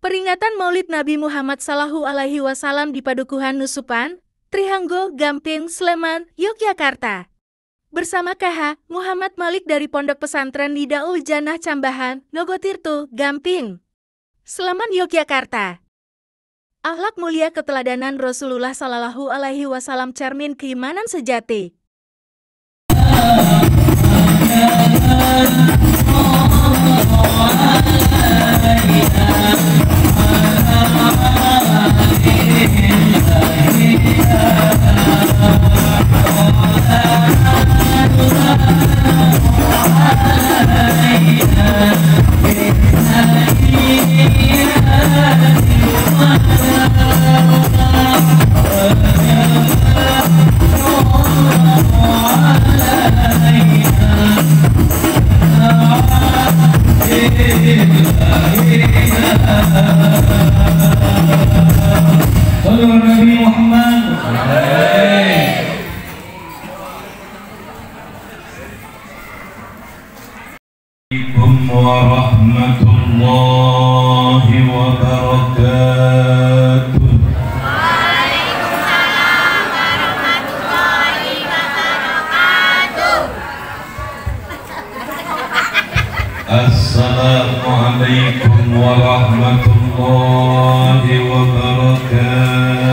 Peringatan Maulid Nabi Muhammad Sallallahu Alaihi Wasallam di Padukuhan Nusupan, Trihanggo, Gamping, Sleman, Yogyakarta. Bersama KH Muhammad Malik dari Pondok Pesantren Nidaul Jannah Cambahan, Nogotirto, Gamping, Sleman, Yogyakarta. Akhlak mulia keteladanan Rasulullah Sallallahu Alaihi Wasallam cermin keimanan sejati. Nabi Muhammad. Assalamualaikum warahmatullahi wabarakatuh. Waalaikumsalam warahmatullahi wabarakatuh. Assalamualaikum warahmatullahi wabarakatuh.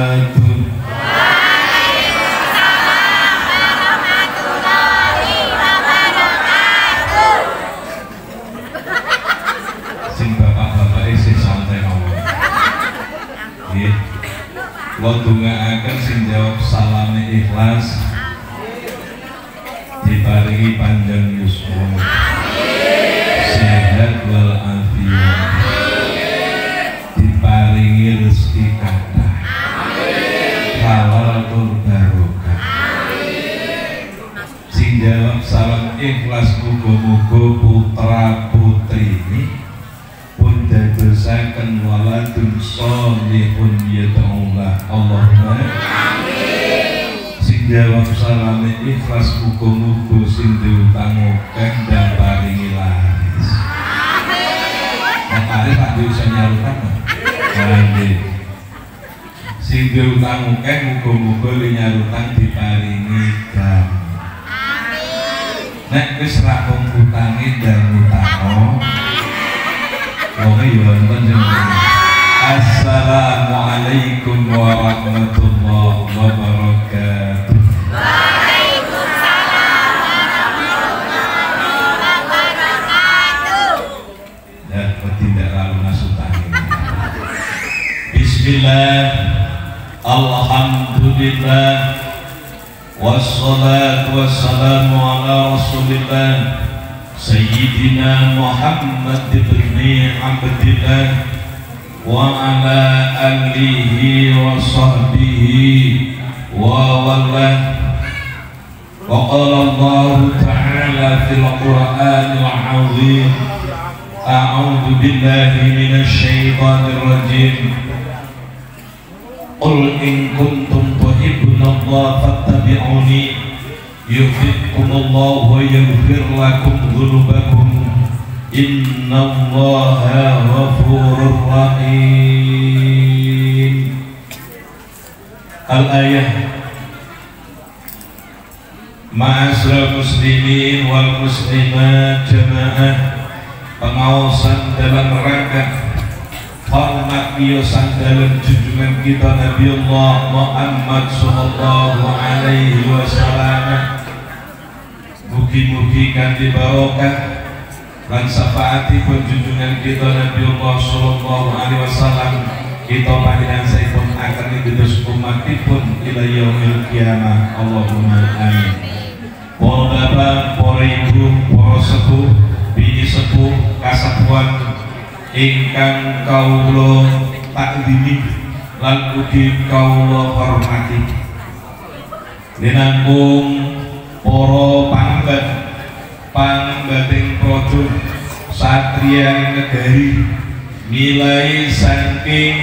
Waktu ngaakan sing jawab salame ikhlas diparingi panjang yuswa sehat wal afiat diparingi rezeki kathah halal tur barokah sing jawab salam ikhlas muga-muga putra putri ini pun dadosaken waladun sholihun yad'ullah Allahumma amin. Sing jawab salame ikhlas muga-muga sing diutang akeh dan paringi laris. Amin. Nek tak bisa nyalukan. Amin. Sing diutang akeh muga-muga li nyalukan diparingi gam. Amin. Nek wis rampung utange dan utang Assalamualaikum warahmatullahi wabarakatuh. Waalaikumsalam warahmatullahi wabarakatuh. Dan tidak lalu nasutan. Bismillah, alhamdulillah, wassalatu wassalamu ala rasulillah Sayyidina Muhammad ibn Abdillah wa ala alihi wa sahbihi wa wallah. Wa qala Allah ta'ala fil Qur'anil 'azim a'udzu billahi minasy syaithanir rajim. Qul in kuntum tuhibbunallaha fattabi'uni yuhibbukumullahu wa yaghfir lakum dzunubakum innallaha ghafurur rahim. Al-ayah. Ma'asyiral muslimin wal muslimat jamaah pengawasan dalam rangka hormat biyosan dalam junjungan kita Nabiullah Muhammad sallallahu alaihi wasallam. Mugi-mugi kanthi barokah lan syafaatipun junjungan kita Nabiullah sallallahu alaihi wasallam kita panjenengan saipun akan diutus umatipun ila yaumil qiyamah. Allahumma amin. Para bapak, para ibu, para sepuh, bini sepuh, kasapuan ingkang kawula takdimi lan ugi kawula hormati. Dinanggung para pangbating praja satriya negari milai saking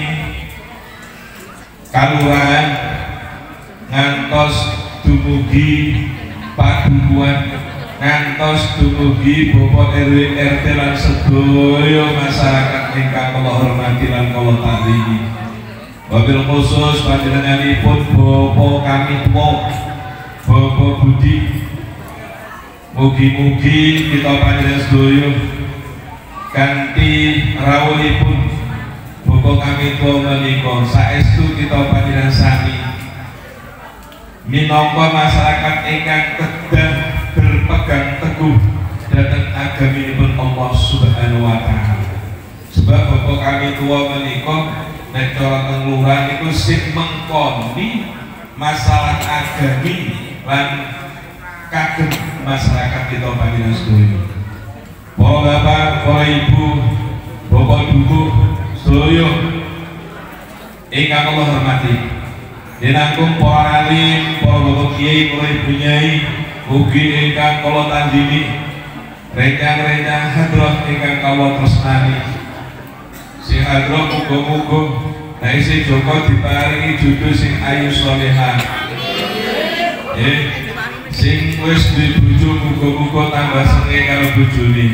kalurahan ngantos dumugi padukuhan ngantos dumugi Bapak RW RT lan sedaya masyarakat ingkang kula hormati lan kula tahrimi. Wabil khusus panjenenganipun Bapak kami tuwa, Bapak Budi. Mugi-mugi kita panjenengan sedaya kanthi rawuhipun Bapak kami tuwa menika saestu kita panjenengan sami minangka masyarakat ingkang kedah berpegang teguh dhateng agaminipun Allah Subhanahu wa taala. Sebab Bapak kami tuwa menika nek cara teng lurah niku sing mengkoni masalah agami lan kagem masyarakat kita panjenengan sedaya. Para bapak, para ibu, bapak ibu sedaya ingkang kula hormati. Dinangkung para alim, para bapak kiai, para ibu nyai, ugi ingkang kula tanjimi, rencang-rencang hadrah ingkang kula tresnani. Sing hadrah muga-muga nek isih Joko diparingi jodoh sing ayu salehah. Sing wis duwe bojo muga-muga tambah seneng karo bojone.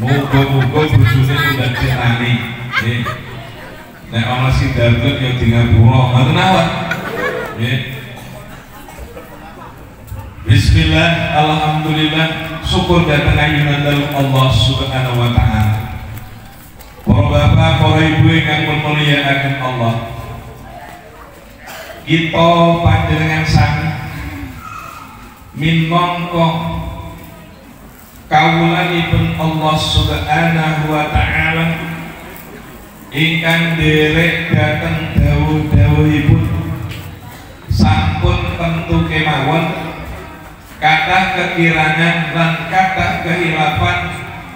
Muga-muga bojone tidak cinani. Nek ana sing dablek ya di ngapura, ngoten awak. Nggih. Bismillah, alhamdulillah, syukur datang ayunan Allah Subhanahu wa taala. Para bapak, para ibu ingkang mulyakaken Allah. Kita panjenengan sami minangka kawulanipun Allah Subhanahu wa taala ingkang nderek dhateng dawuh-dawuhipun sampun tentu kemawon kathah kekirangan lan kathah kehilafan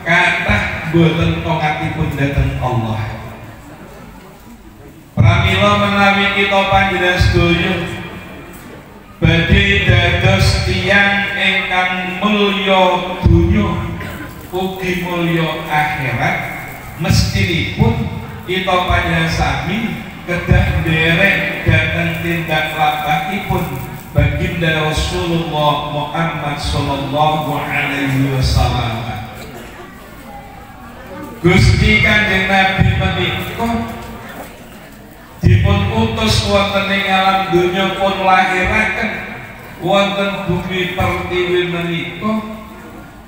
kathah boten tokatipun dhateng Allah. Pramila menawi kita panjenengan sedaya badhe dados tiyang ingkang mulya dunya ugi mulya akhirat, mestinipun kita panjenengan sami kedah nderek dhateng tindak lampahipun baginda Rasulullah Muhammad sallallahu alaihi wasallam. Gusti Kanjeng Nabi menika dipun utus wonten ing alam donya pun lahiraken wonten bumi pertiwi menika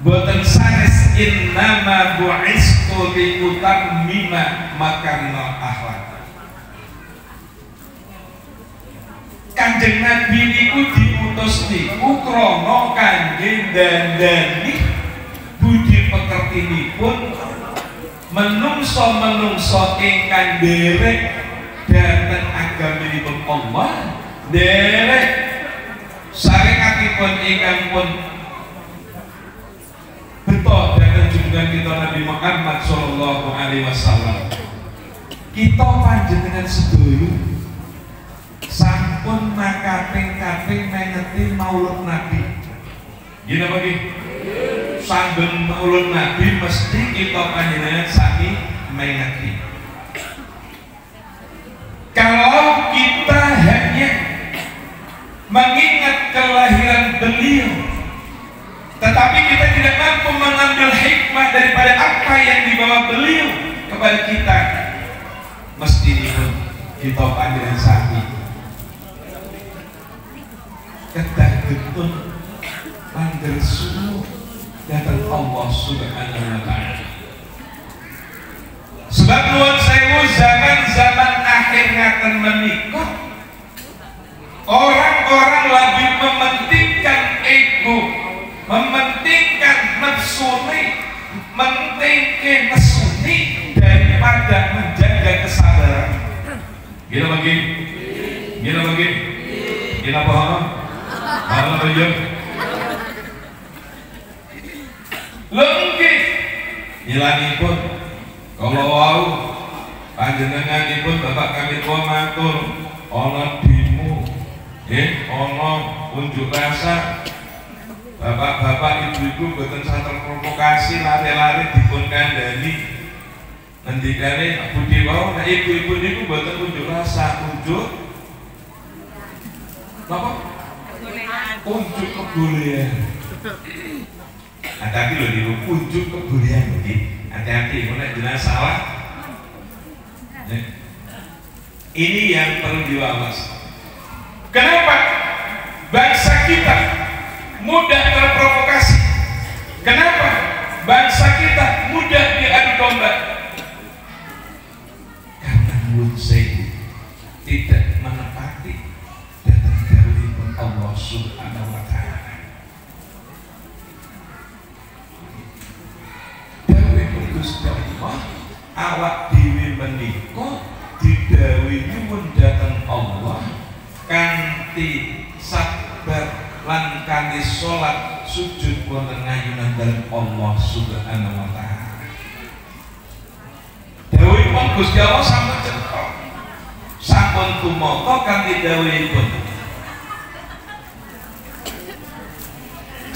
boten sanes innama bu'istu liutammima makarimal akhlak. Kanjeng Nabi niku diutus niku krana kangge ndandani budi pekertinipun menungso-menungso ingkang nderek dhateng agaminipun Allah, nderek syariatipun ingkang pun beto dhateng junjungan kita Nabi Muhammad sallallahu alaihi wasallam. Kita panjenengan sedaya sampun makaping-kaping mengeti maulud Nabi. Gini apa nggih? Saben maulud Nabi mesti kita panjenengan sami mengeti. Kalau kita hanya mengingat kelahiran beliau, tetapi kita tidak mampu mengambil hikmah daripada apa yang dibawa beliau kepada kita, mesti kita panjenengan sami kedah getun langgar suluh datang Allah Subhanahu wa taala. Sebab nuwun sewu zaman akhir ngaten menika orang-orang lebih mementingkan ego, mementingkan nafsuni, mementingkan nesuni daripada menjaga kesabaran. Gila bagi, gila bagi, gila paham? Paham aja. Lengkit, hilangipun. Kalau wau panjenenganipun bapak kami tua matur ana demo, ana unjuk rasa, bapak-bapak ibu-ibu boten santer provokasi lari-lari dipun kandhani. Ngendikane budi wau nek ibu-ibu niku boten unjuk rasa, unjuk apa? Unjuk kebolehan. Nah, tapi lho niku unjuk kebolehan nggih. hati-hati, mulai jelas salah. Ini yang perlu diwawas. Kenapa bangsa kita mudah terprovokasi? Kenapa bangsa kita mudah diadu domba? Karena Munsei tidak menepati datang dari Allah Subhanahu wa Ta'ala. Dawe Gusti Allah, awak dhewe menika didhawuhi nyuwun dhateng Allah kanthi sabar lan kanthi salat sujud wonten ngayunan dalem Allah Subhanahu wa Ta'ala. Dawuhipun Gusti Allah sampun cetha, sampun tumata kanthi dawuhipun.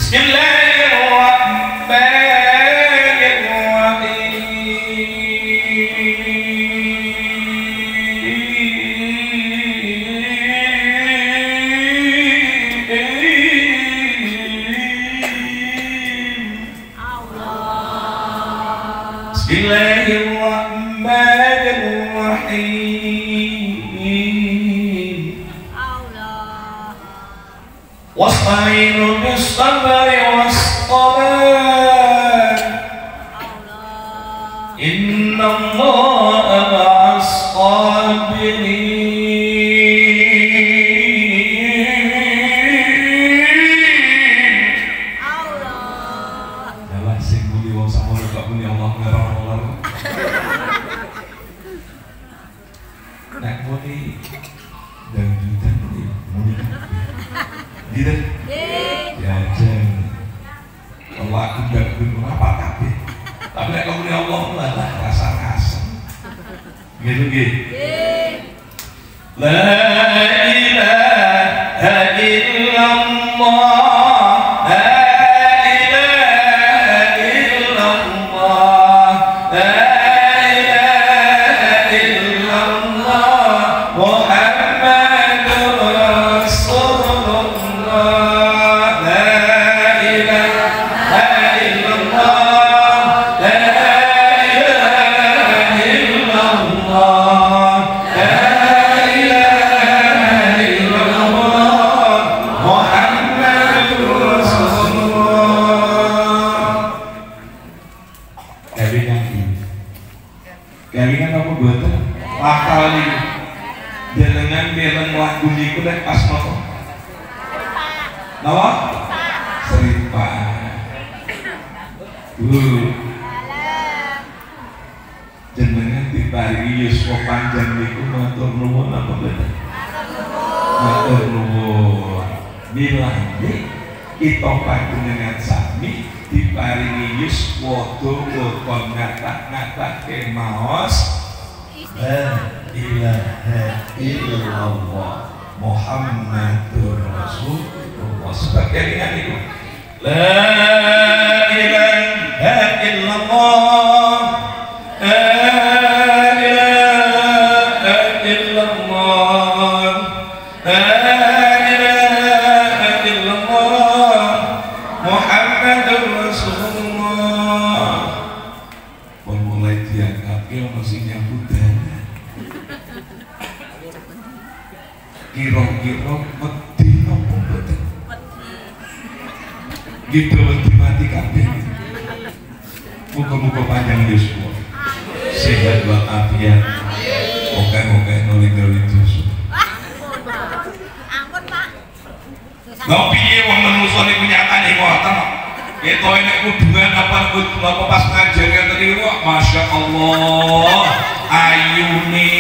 Bismillahirrahmanirrahim. Wasta'inu bis-sabri was-salah. Innallaha ma'as-sabirin. Dalah sing muni wong sakmono gak muni Allah ngarang-ngarang. Nek muni dangdutan muni. Gitu? Jajan. Kalau aku gak guna apa kabeh. Tapi nek kamu Allah malah rasa-rasa. Gitu. La ilaha illallah. Kelingan apa buatan? Lakal ini jenengan bilang lagu niku nek pas nopo? Nawa? Seripa. Jenengan diparingi yuswa panjang niku matur nuwun apa mboten? Matur nuwun. Milane kita panjenengan sami diparingi yuswa dawa kon ngatak-ngatake maos la ilaha illallah Muhammadur Rasulullah. Sebagai dengan itu la ilaha illallah, la ilaha illallah, la ilaha illallah Muhammadur Rasulullah. Mulai diangkat masih nyambut dana. Kira-kira wedi nopo mboten? Gitu wedi mati kabeh. Muga-muga panjang yuswa. Sehat walafiat. Oke nolih-nolih dosa. Ampun, Pak. Lha piye wong manungsa niku nyatane ngoten kok. Ketoke nek hubungan apa pas ngajar ngeten niku Masya Allah. Ayune,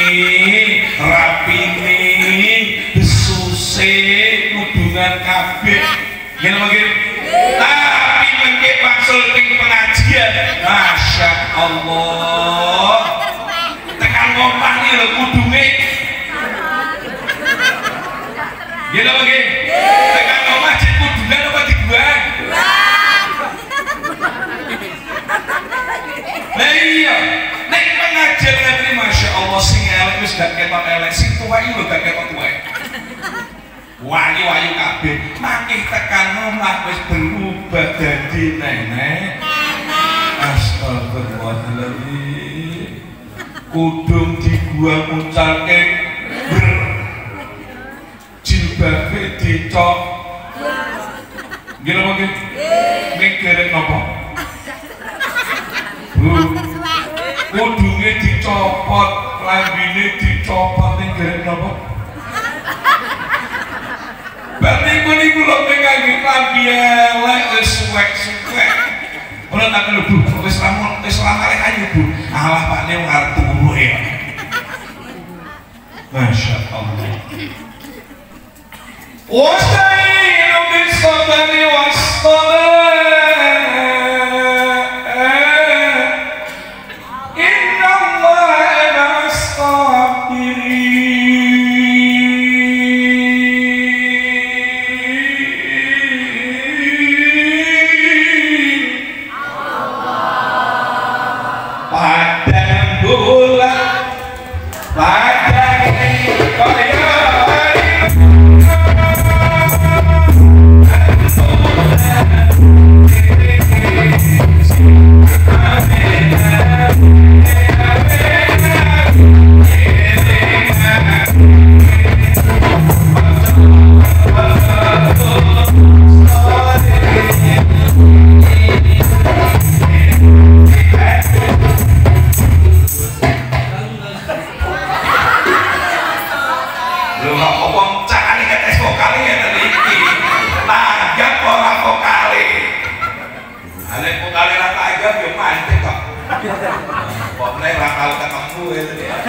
rapine, besuse, hubungan kabeh. Ngene mangke. Tapi mengke maksud ning pengajian. Masya Allah. Tekan ngomong iki lho kudunge. Ngene mangke. Tekan ngomong masjid kudungan apa dibuang? Lah iya, nek pengajian ngene Masya Allah sing elek wis gak ketok elek, sing tuwa iki lho gak ketok tuwa. Wayu-wayu kabeh, makih tekan omah wis berubah dadi nenek. Astagfirullahaladzim. Kudung dibuang muncalke jilbabe dicok. Gila mungkin mikirin apa? Bu, kudungnya dicopot, lambine dicopot, mikirin apa? Berarti iku lho ngangge klambi elek wis suwek-suwek. Ora tak lho Bu, wis lama ayo Bu. Alah pakne arep turu ya. Masya Allah. Wasta'inu bis-sabri was-salah. Innallaha ma'as-sabirin.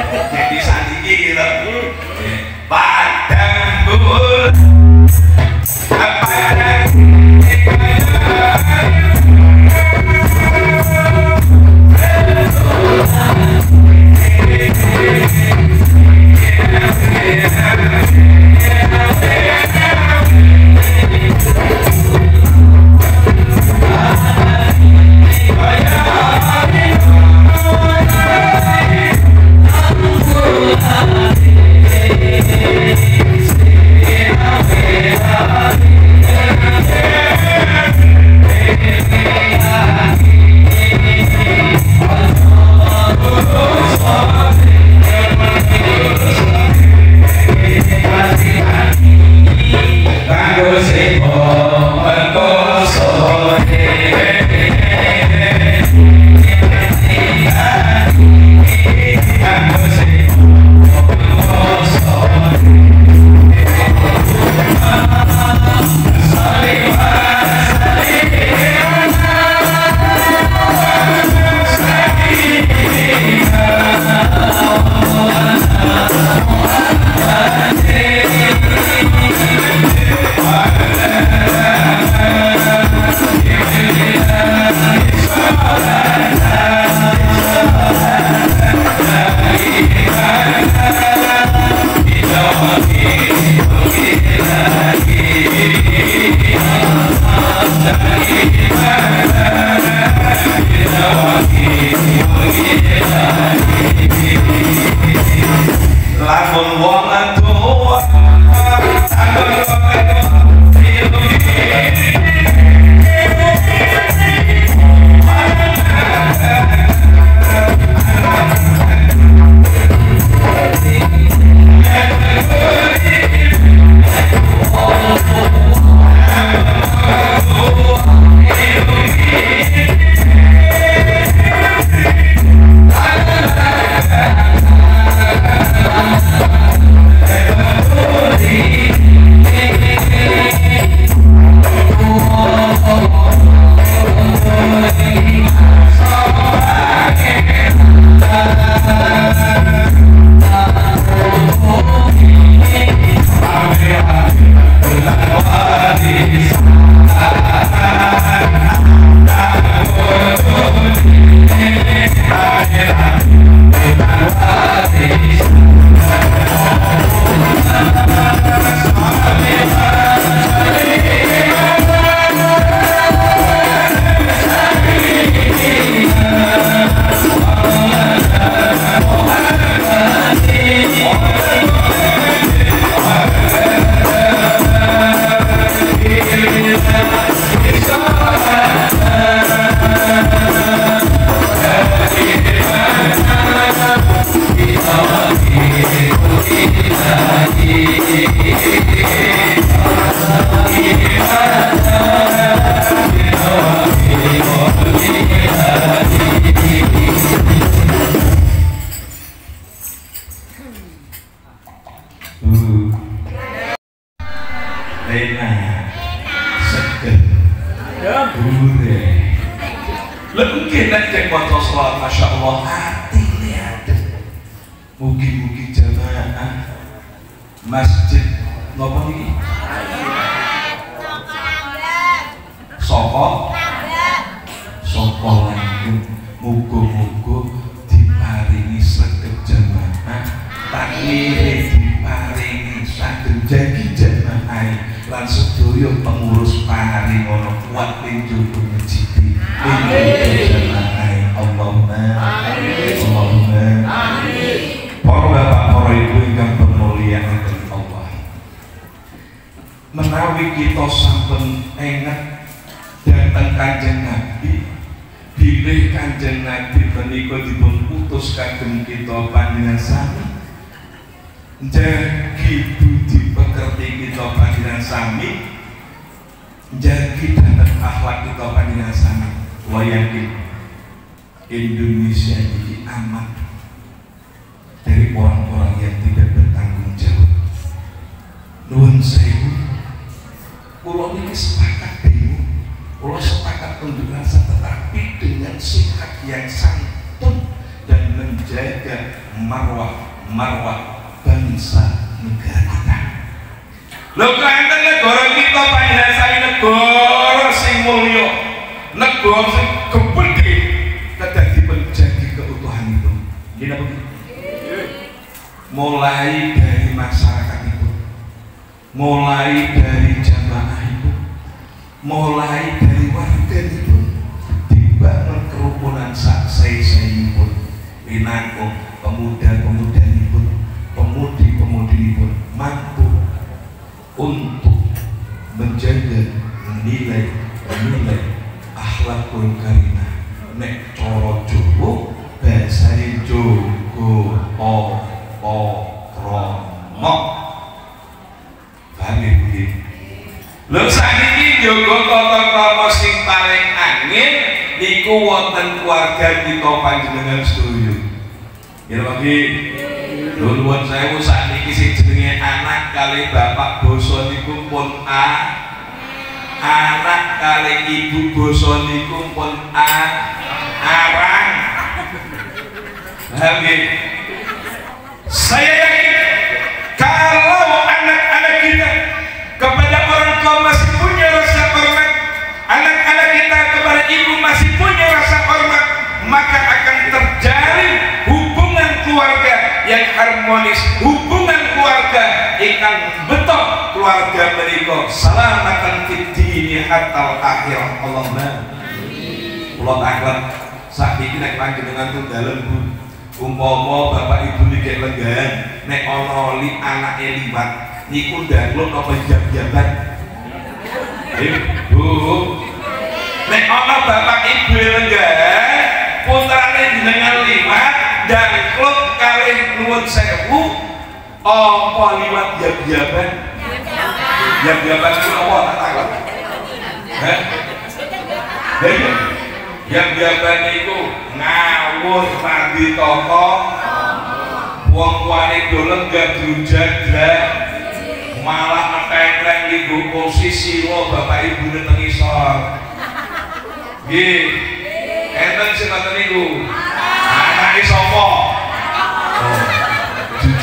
Jadi sandiki gitu. Padang bul Masya Allah hati lihat. Mugi-mugi jamaah masjid nopo niki? Sapa? Sapa langkung muga-muga diparingi sregep jamaah takmire diparingi saged jagi jamaah lan sedaya pengurus paring ana kuat ing njaba masjid ing jamaah Allahumma amin Allahumma amin. Para bapak para ibu ingkang bermulyaan Allah, menawi kita sampun ingat dateng Kanjeng Nabi, bilih Kanjeng Nabi menika dipun utus kagem kita panjenengan sami njagi budi pekerti kita panjenengan sami, njagi dateng akhlak kita panjenengan sami. Kula yakin Indonesia ini aman dari orang-orang yang tidak bertanggung jawab. Nuwun sewu, kula niki sepakat bingung. Kula sepakat unjuk rasa, tetapi dengan sikap yang santun dan menjaga marwah bangsa negara kita. Lho kanten negara kita panjenengan sami negara sing mulya, negara sing gede, kedah dipenjagi keutuhan itu. Nggih napa nggih? Mulai dari masyarakat itu, mulai dari jamaah itu, mulai dari warga itu, dibangun kerukunan saksai pun, binangkung pemuda-pemuda pun, pemudi-pemudi pun mampu untuk menjaga nilai akhlakul karimah. Nek cara Jawa bahasane jogo romo. Paham ya Bu? Lho sakniki njogo tata krama sing paling angin niku wonten keluarga kita panjenengan sedaya. Ya lagi nuwun sewu sakniki sing jenenge anak kali bapak basa niku pun anak kali ibu basa niku pun arang. Paham ya? Saya yakin kalau anak-anak kita kepada orang tua masih punya rasa hormat, anak-anak kita kepada ibu masih punya rasa hormat, maka akan terjalin hubungan keluarga yang harmonis, hubungan keluarga ingkang betul, keluarga menika salamatan fid dini hatta akhir. Allahumma kula taklet sakniki nek panjenengan tunggalem Bu, umpama bapak ibu niki lenggan nek ana anake liwat niku ndanglut apa jab-jaban? Bu, nek ana bapak ibu lenggan putrane jenengan liwat ndanglut kalih nuwun sewu apa liwat jab-jaban? Jab-jaban ku apa tak takon? Heh? Jab-jaban niku ngawur mandi toko wong tuane dolen gak drujadlah malah ngetengleng nggo posisi lo bapak ibu teng isor. Nggih enten sing ngoten niku anake sapa?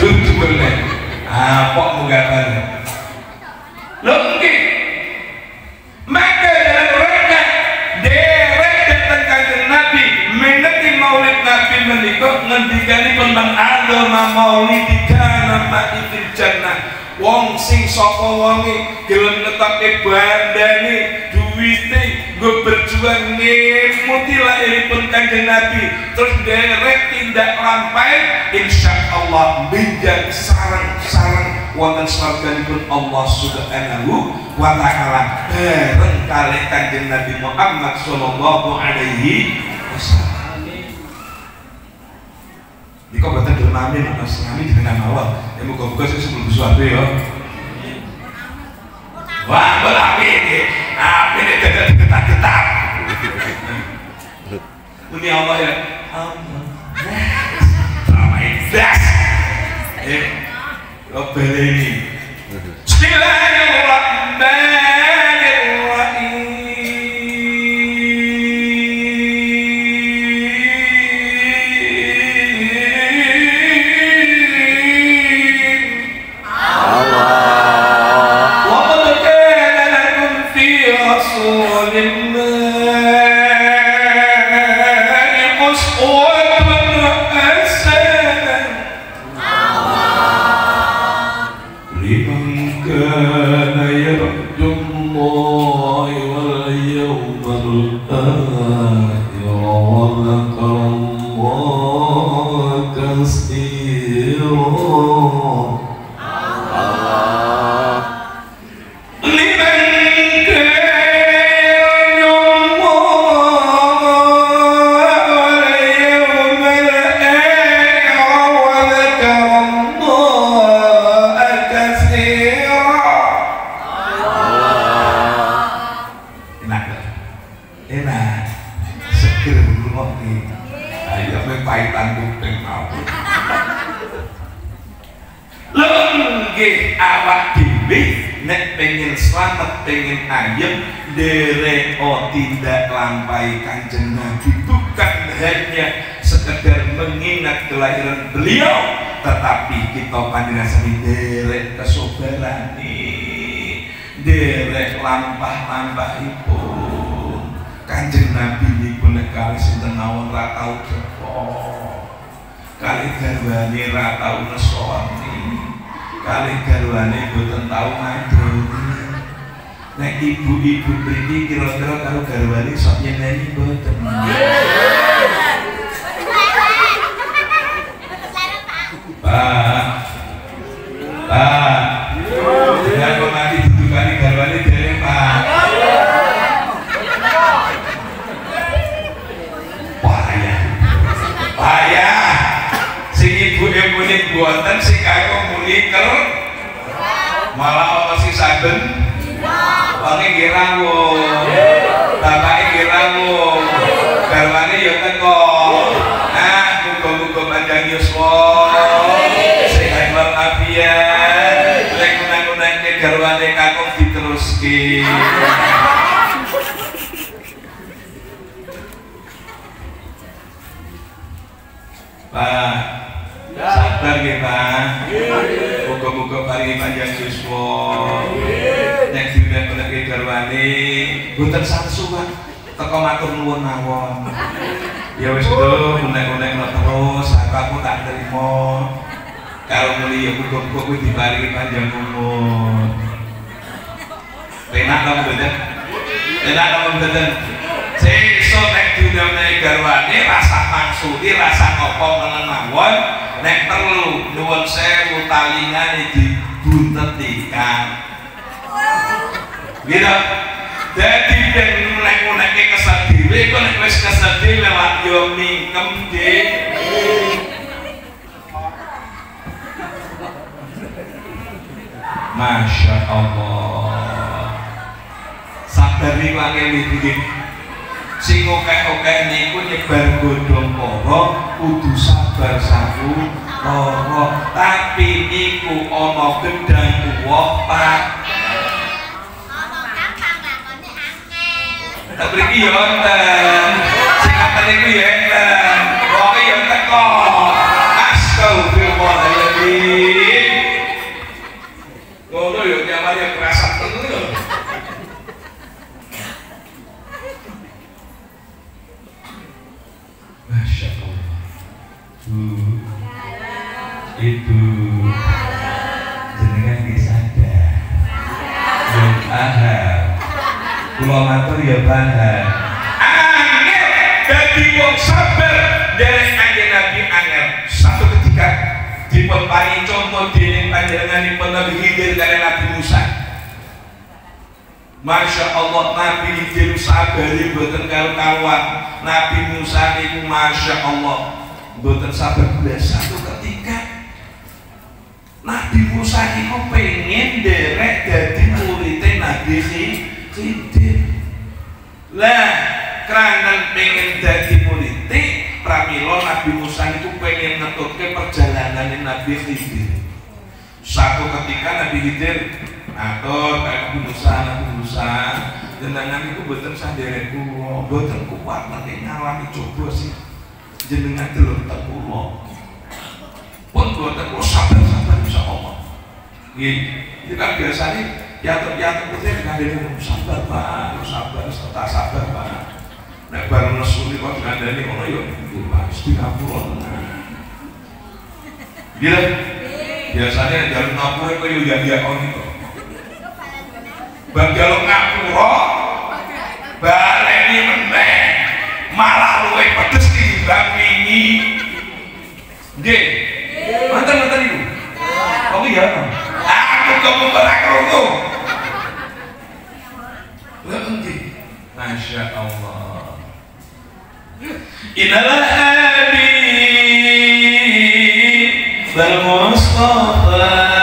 Jujur nek apa munggapan lho nggih maka dalam mereka derek datang Kanjeng Nabi mengerti maulid Nabi menika ngendikanipun man alama maulidika nama fil jannah. Wong sing sapa wonge gelem netepke bandane duwite nggo berjuang ngemuti lairipun Kanjeng Nabi terus derek tindak lampai insyaallah benjang sareng-sareng wonten swarganipun Allah Subhanahu wa taala bareng kalih Kanjeng Nabi Muhammad sallallahu alaihi wasallam. Nika boten gelem amin Mas amin jenengan mawon. Ya muga-muga sing sebelum sesuatu ya. Wah, amin. Amin tidak diketak-ketak. Demi Allah ya. Allah. Das. Beleni. Bismillahirrahmanirrahim. awak dhewe nek pengen slamet pengen ayem dereo tidak lampai Kanjeng Nabi, bukan hanya sekedar mengingat kelahiran beliau, tetapi kita panjenengan derek kesobaran derek lampah-lampahipun Kanjeng Nabi niku nek kalih sinten mawon ra tau cepo, kalih garwane ra tau nesoni, kalih garwane boten tau ngadoni. Nek ibu-ibu mriki kira-kira karo garwane sok nyeneni boten. Pak, jangan kok nanti dudukani garwane dereng Pak. Payah, sing ibu-ibu muni buatan sing karo muni ker, malah ana sing saben, wonge nggih rawuh, bapake nggih rawuh, garwane ya teko. Nah, muga-muga panjang yuswa, sehat walafiat, lek kunang-kunangke garwane kakung diteruske. Pak, sabar nggih Pak. Muga-muga paringi panjang yuswa. Nek diundang-undangi garwane boten samsuwan teka matur nuwun mawon. Ya wis do, undang-undang terus aku tak terima. Karo muli ya muga-muga kuwi diparingi panjang umur. Penak ta mboten? Penak ta mboten? Sesuk nek diundang-undangi garwane rasa maksudi rasa apa menen mawon, nek perlu nuwun sewu talingane dibuntetikan. Gitu. Dadi ben nek kesel dhewe kok nek wis kesel dhewe lak yo mingkem dhewe. Masya Allah. Sabar niku angel iki. Sing okeh-okeh niku nyebar godhong para kudu sabar saku loro, tapi niku ana gendang tuwa Pak. Ngomong gampang lakone angel. Tak mriki ya enten. Sing ngaten niku ya enten. Wong ya teko. Astagfirullahaladzim. Ngono ya nyamane kerasa tenan lho. Masya Allah. Itu jenengan nggih sadar. Ya paham. Kula matur ya paham. Angel dadi wong sabar dereng Kanjeng Nabi angel. Satu ketika dipun paringi contoh dening panjenenganipun Nabi Khidir kaliyan Nabi Musa. Masya Allah, Nabi Khidir sabari mboten karu-karuan. Nabi Musa niku Masya Allah mboten sabar blas. Satu ketika Nabi Musa niku pengen derek dadi muridé Nabi Khidir. Lah, karena pengen dadi muridé, pramila Nabi Musa niku pengen ngetutke perjalanan Nabi Khidir. Satu ketika Nabi Khidir atur Nabi Musa, jenengan itu boten sanderek kula, boten kuat nanti ngalami coba sih jenengan delok teng kula. Pun boten kula sabar insyaallah. Nggih, iki kan biasane yatur-yatur putih ngandani sabar Pak, sabar serta sabar Pak. Nek bareng nesu kok ngandani ngono ya pasti ngapura tenan. Gila. Biasanya jalan ngapura kok yo ya on itu. Bang jaluk ngapura baleni meneh malah luwih pedes timbang wingi. Nggih. Manten iku. Kok iya? Aku kamu ora krungu. Lha nggih. Masya Allah. Innal habib wal mustafa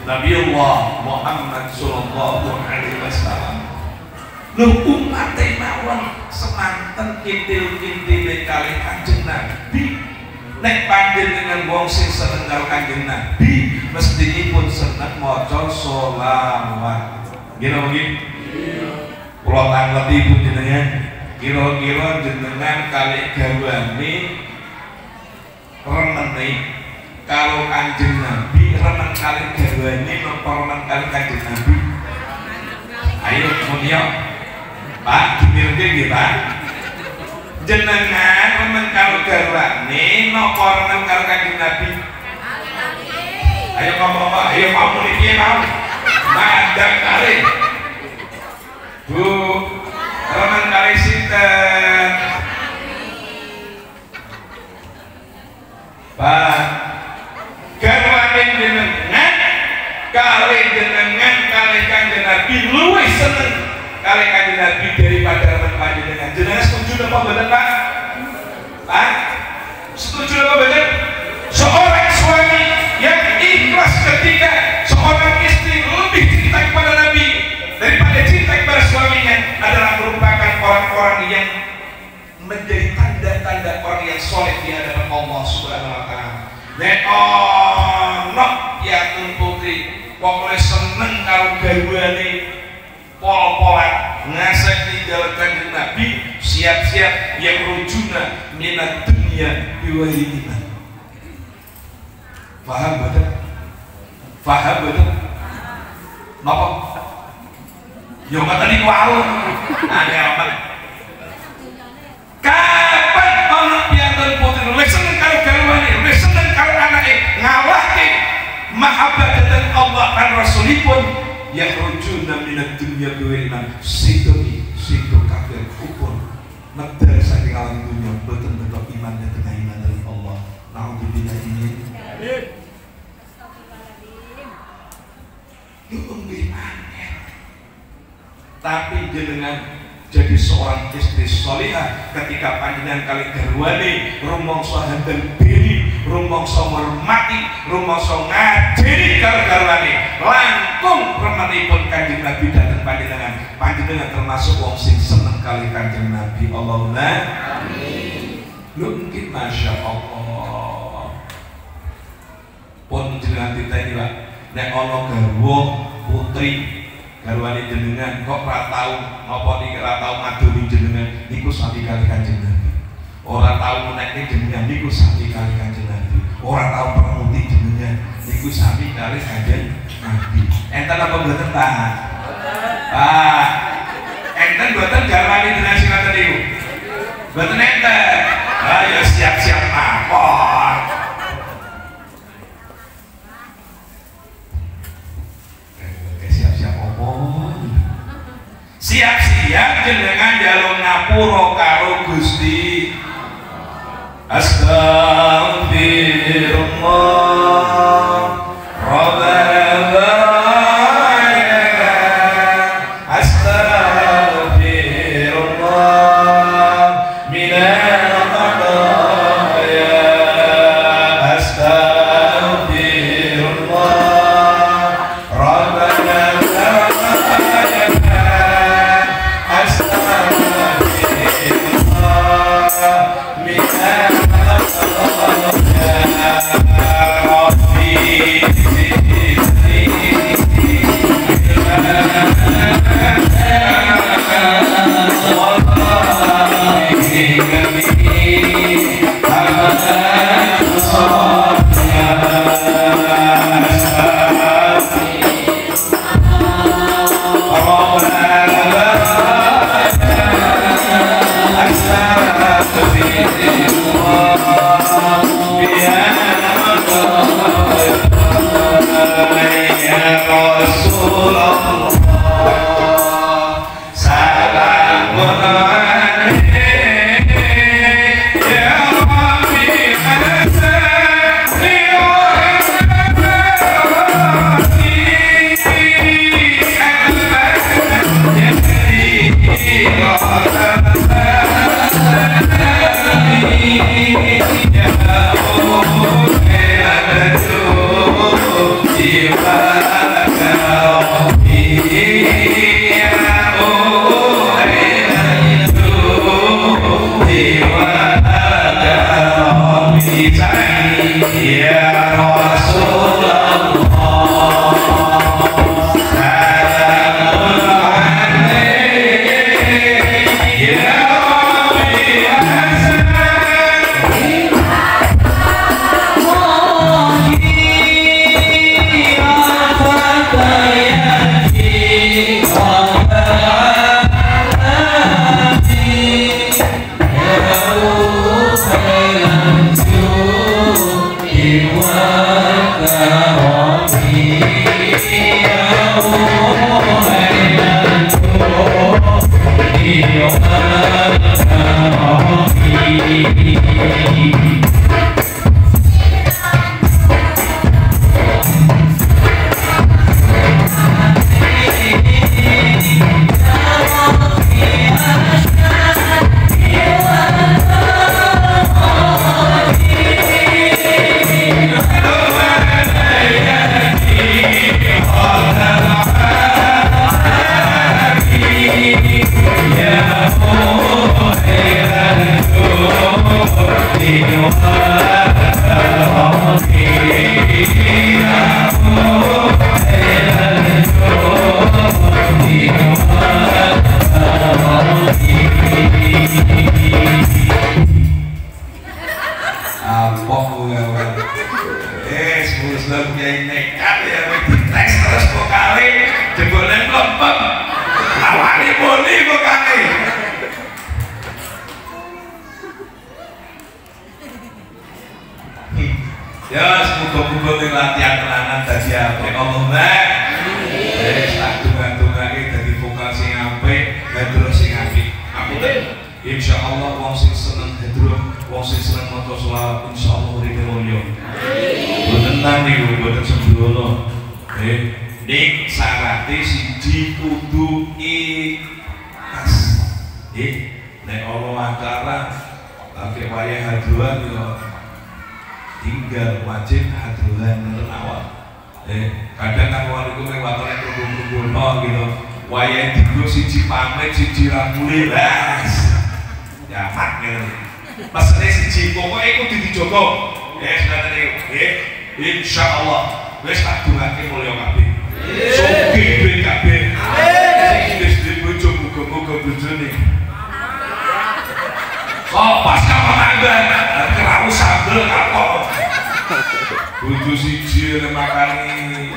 Nabiullah Muhammad sallallahu alaihi wasallam. Lho umat mawon semanten kintil-kintile kalih Kanjeng Nabi. Nek panjenengan wong sing seneng karo Kanjeng Nabi, mestinipun seneng maca sholawat. Nggih napa nggih? Kula tangleti ibu jenengan, kira-kira jenengan kalih gawane remene kalau Kanjeng Nabi remen kali garwane napa remen kali Kanjeng Nabi? Ayo mulia Pak, dimirke nggih Pak. Jenengan remen karo garwane napa remen karo Kanjeng Nabi? Ayo ngomong Pak, ayo ngomong iki mau. Mandang kali. Bu, remen kali sinten? Pak, garwane jenengan kali jenengan kali Kanjeng Nabi luwih seneng kali Kanjeng Nabi daripada remen panjenengan. Jenengan setuju apa mboten Pak? Pak, setuju apa mboten? Seorang suami yang ikhlas ketika seorang istri lebih cinta kepada Nabi daripada soleh di hadapan Allah Subhanahu wa taala. Nek ono piantun putri pokoke seneng karo garwane pol-polan ngasih tinggal kanjeng Nabi, siap-siap yang rujuna minat dunia biwahidina. Paham betul? Paham betul? Napa? Yo ngoten niku wae. Ane apa? Kapan ana piantun putri luwih seneng karo garwane, luwih seneng karo anake, ngawahke mahabbah dhateng Allah lan Rasulipun yang rujuna minat dunia biwahidina. Situ kafir kufur medal saking alam dunia boten betok iman dan tengah iman dari Allah. Naudzubillah ini. Tapi jenengan jadi seorang istri solihah ketika panjenengan kali garwane rumangsa handeng diri, rumangsa hormati, rumangsa ngajeni karo garwane langkung remenipun kanjeng Nabi dhateng panjenengan termasuk wong sing seneng kali kanjeng Nabi. Allahumma amin. Lu mungkin masya Allah pun jenengan ditanya Pak, nek ana garwa putri garwane jenengan kok ora tau napa niki ora tau madoni jenengan niku sami kali kanjeng Nabi. Ora tau menekke jenengan niku sami kali kanjeng Nabi. Ora tau permuti jenengan niku sami kali kanjeng Nabi. Enten apa mboten ta? Ah. Enten mboten garwane jenengan sing ngoten niku. Mboten enten. Ayo siap-siap mawon. Siap-siap jenengan jalur ngapura karo Gusti. Astagfirullah Rabbana astagfirullah minal khataaya astagfirullah Rabbana lempeng. Awake muni kok kane. Ya, semoga-moga latihan tenanan dadi apik Allahumma. Wis tak donga-dongake dadi vokal sing apik, hadroh sing apik. Apunten. Insyaallah wong sing seneng hadroh, wong sing seneng maca selawat insyaallah uripe mulya. Boten nang niku, boten sembrono. Ning syaraté siji kudu ikhlas. Nek ana acara lagi wayah hadrohan yo tinggal wajib hadrohan nenten awak. Kadang kan waliku nek watone kumpul-kumpulno gitu. Wayah dinggo siji pamit, siji ra mulih las. Ya mak ngene. Pesene siji pokoke kudu dijogo. Wis ngoten niku. Insyaallah wis tak dongake mulya kabeh. Sugih duwe kabeh. Sing wis duwe bojo muga-muga bojone. Pas kapan ada kerau sambel kapok butuh siji makani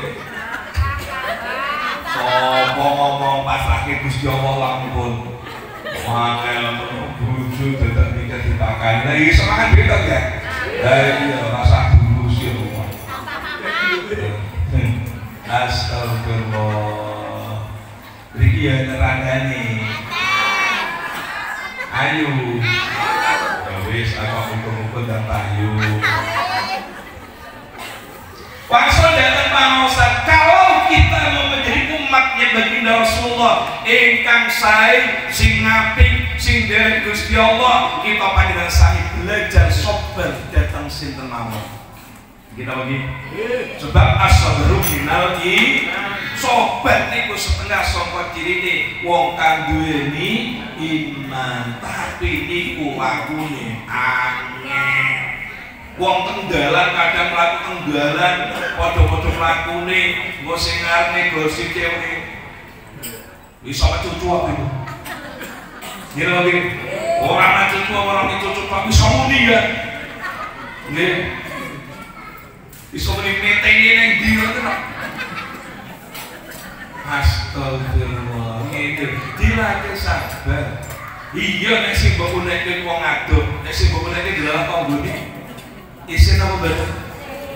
sopo ngomong pas lagi Gusti Allah lampun wangel buju tetap bisa dipakai nah ini semangat beda ya iya rasa dulu sih astagfirullah beri ya nerangani ayo wis aku muka-muka dan tayu Pangsal datang pangosan kalau kita mau menjadi umatnya baginda Rasulullah ingkang sae sing apik sing derek Gusti Allah kita panjenengan sae belajar sabar datang sinten mawon kita bagi sebab as-sabru minal sabar niku setengah saka cirine wong kang duweni iman tapi niku lakune angel wong tenggalan kadang mlaku tenggalan padha-padha mlakune engko sing arep gosip teori iso cucu apa itu ngira lagi orang cucu orang itu cucu tapi iso muni ya nggih iso muni metenge ning ndi ngoten astagfirullah ngene dilatih sabar iya nek sing mbok unek wong adoh nek sing mbok unek dalam tanggane isin apa betul?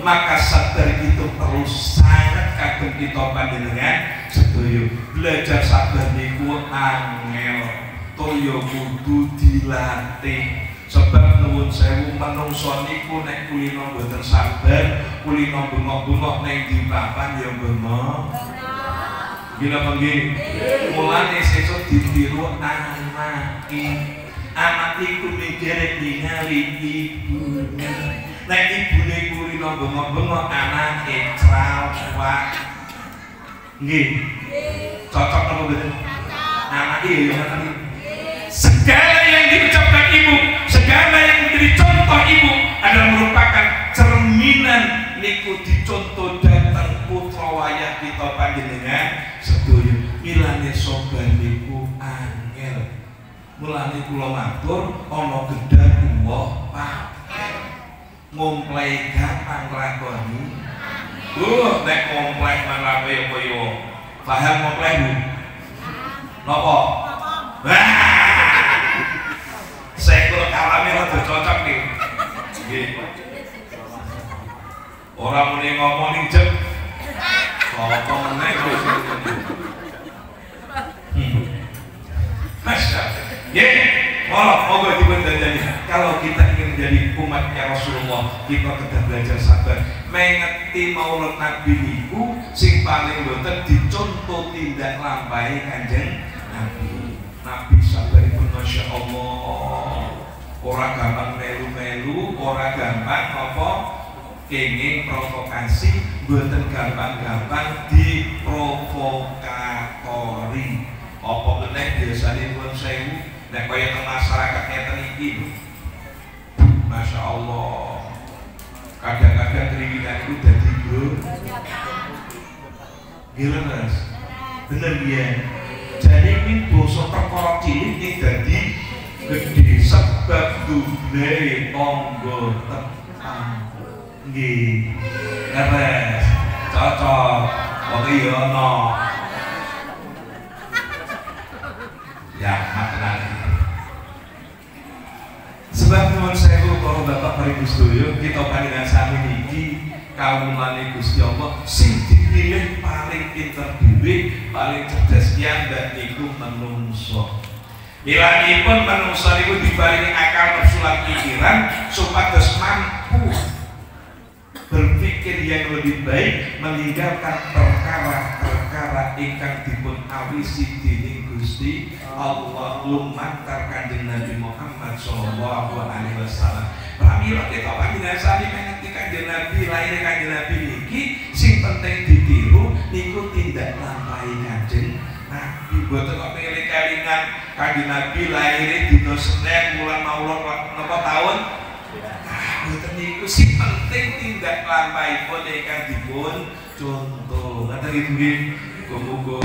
Maka sabar itu perlu sangat kagum kita panjenengan sedoyo belajar sabar niku angel toyo kudu dilatih sebab nuwun sewu menungso niku nek kulino mboten sabar kulino bengok-bengok ning di papan ya bengok gila panggih mulane sesuk ditiru anak iku mikir ningali ibunya nek ibune kulino bengok-bengok anake trawak nggih cocok apa betul anake ya ngoten segala yang diucapkan ibu segala yang menjadi contoh ibu adalah merupakan cerminan niku dicontoh datang putra wayah kita panjenengan sedoyo milane sabar niku angel mulane kula matur ana gedang uwah paket ngomplai gampang lakoni nek ngomplai malah kaya paham ngomplai Bu napa saya kalau kalame rada cocok nih nggih ora muni ngomong ning jek apa meneh Masya moga dipendandani kalau kita ingin menjadi umatnya Rasulullah kita kedah belajar sabar mengerti maulid Nabi niku sing paling boten dicontoh tindak lampahi Kanjeng Nabi sabar itu Masya Allah ora gampang melu-melu ora gampang apa kenging provokasi boten gampang-gampang diprovokatori apa meneh biasane pun sewu nek kaya teng masyarakat ngeten iki Masya Allah kadang-kadang keringinan itu dadi gila mas bener ya jadi ini bosok perkara cilik ini dadi gede sebab dule tonggo tepang nggih leres cocok kok iya no Ya, makna sebab nuwun sewu para bapak para ibu sedaya, kita panjenengan sami niki kawulane Gusti Allah sing dipilih paling pinter dhewe, paling cerdas piyambak niku manungsa. Milanipun manungsa niku diparingi akal nafsu lan pikiran supados mampu berpikir yang lebih baik, meninggalkan perkara-perkara ingkang dipun awisi dening Gusti Allah. Lumantar Kanjeng Nabi Muhammad sallallahu alaihi wasallam. Pramila kita panjenengan sami mengeti Kanjeng Nabi, lahir Kanjeng Nabi niki sing penting ditiru niku tindak lampahi Kanjeng Nabi. Boten kok milih kelingan Kanjeng Nabi lahir dina Senin bulan Maulud napa taun? Boten niku sing penting tindak lampahipun ingkang dipun contoh. Ngaten iki nggih. Muga-muga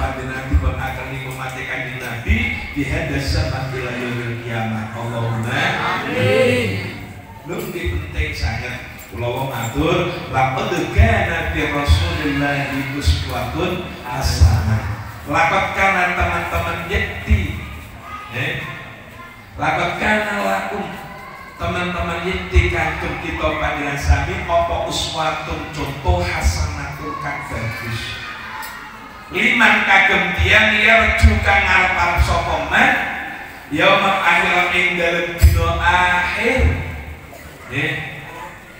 panjenengan dipun akeni umat Kanjeng Nabi di hadas zaman ila yaumil kiamah. Allahumma amin. Lho iki penting sangat. Kula wong matur, laqad kana fi Rasulillahi uswatun hasanah. Laqad kana teman-teman yakti. Laqad kana lakum teman-teman yakti kagem kita panjenengan sami apa uswatun contoh hasanatun kang bagus. Liman kagem tiyang yarju kang ngarep-arep sapa man yaumul akhir ing dalem dina akhir.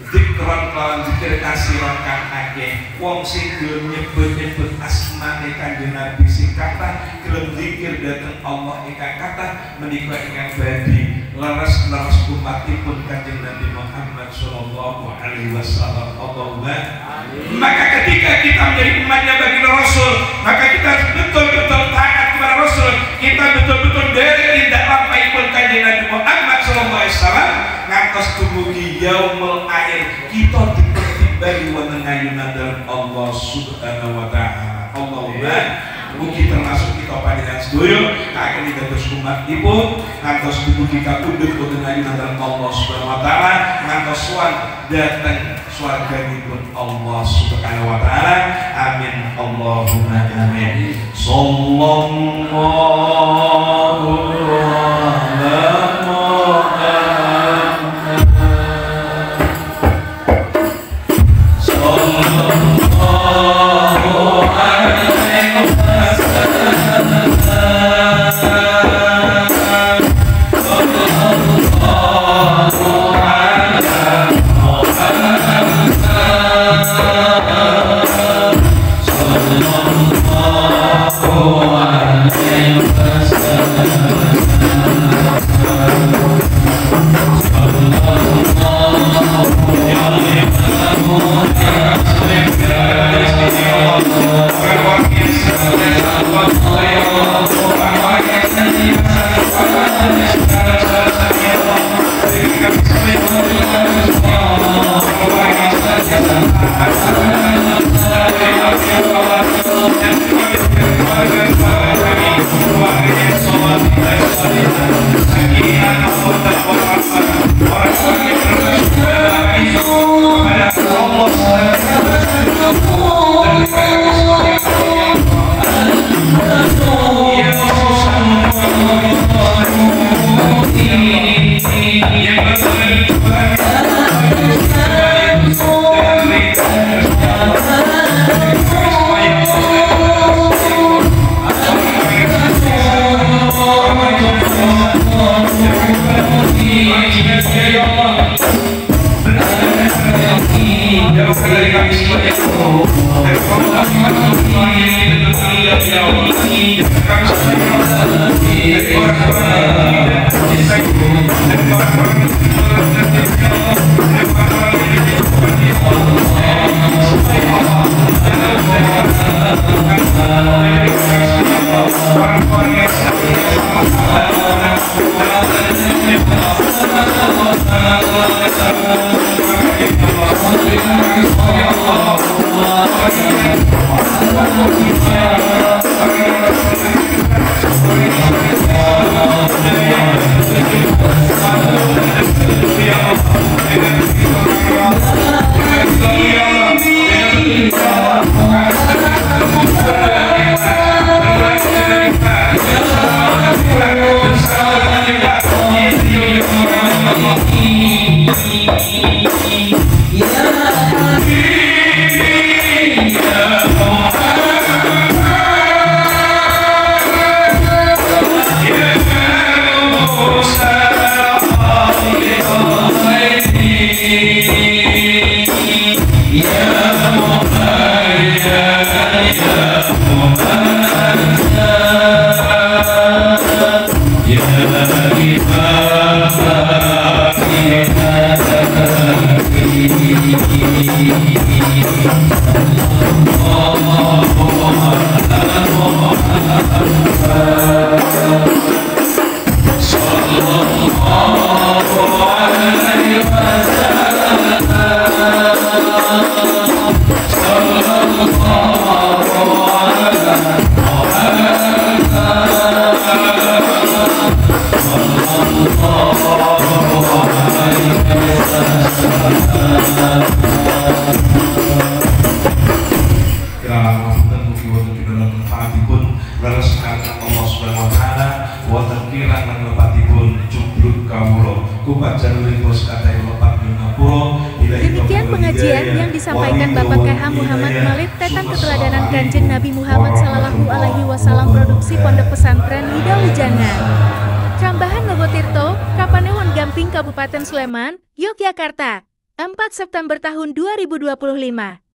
Zikron kelawan zikir kasiron kang akeh wong sing gelem nyebut-nyebut asmane Kanjeng Nabi sing kathah, gelem zikir dhateng Allah ingkang kathah menika ingkang badhe leres-leres umatipun Kanjeng Nabi Muhammad sallallahu alaihi wasallam. Allahumma amin. Maka ketika kita menjadi umatnya baginda Rasul, maka kita harus betul-betul taat kepada Rasul. Kita betul-betul dari tindak lampahipun Kanjeng Nabi Muhammad sallallahu alaihi wasallam ngantos dumugi yaumul akhir kita dipertimbang wenengayunan dalam Allah subhanahu wa ta'ala. Allahumma mugi termasuk kita panjenengan sedaya akan dados umatipun ngantos dumugi kapundhut wenengayunan dalam Allah subhanahu wa ta'ala ngantos sowan dhateng swarganipun Allah subhanahu wa ta'ala. Amin. Allahumma amin. Sallallahu alaihi Demikian pengajian yang disampaikan Bapak KH Muhammad Malik tentang keteladanan Kanjeng Nabi Muhammad Sallallahu Alaihi Wasallam produksi Pondok Pesantren Nida Wijana. Cambahan Logotirto, Kapanewon Gamping Kabupaten Sleman, Yogyakarta, 4 September tahun 2025.